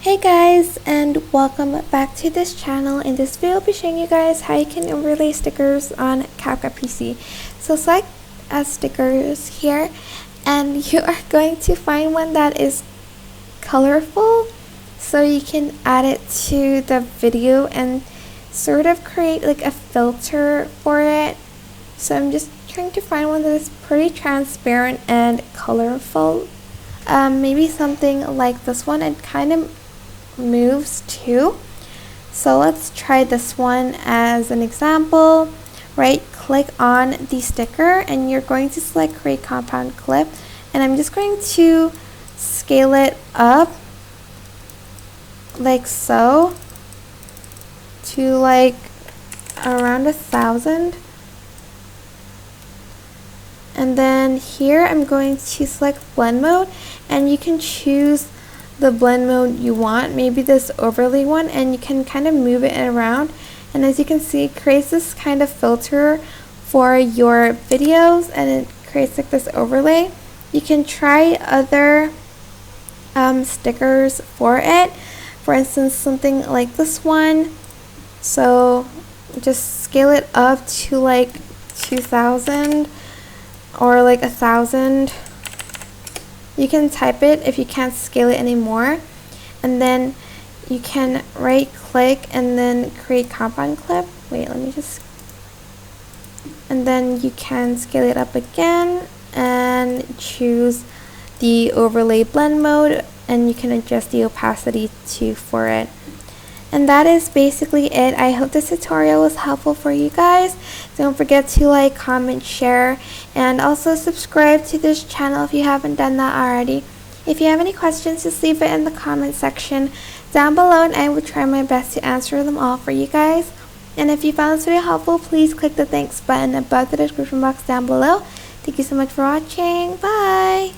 Hey guys, and welcome back to this channel. In this video I'll be showing you guys how you can overlay stickers on CapCut PC. So select stickers here and you are going to find one that is colorful so you can add it to the video and sort of create like a filter for it. So I'm just trying to find one that is pretty transparent and colorful. Maybe something like this one. It kind of moves too. So let's try this one as an example. Right click on the sticker and you're going to select create compound clip, and I'm just going to scale it up like so to like around 1,000. And then here I'm going to select blend mode, and you can choose the blend mode you want, maybe this overlay one, and you can kind of move it around. And as you can see, it creates this kind of filter for your videos, and it creates like this overlay. You can try other stickers for it, for instance something like this one. So just scale it up to like 2,000 or like 1,000. You can type it if you can't scale it anymore, and then you can right click and then create compound clip. Wait, let me just, and then you can scale it up again and choose the overlay blend mode, and you can adjust the opacity too for it. And that is basically it. I hope this tutorial was helpful for you guys. Don't forget to like, comment, share, and also subscribe to this channel if you haven't done that already. If you have any questions, just leave it in the comment section down below, and I will try my best to answer them all for you guys. And if you found this video helpful, please click the thanks button above the description box down below. Thank you so much for watching. Bye!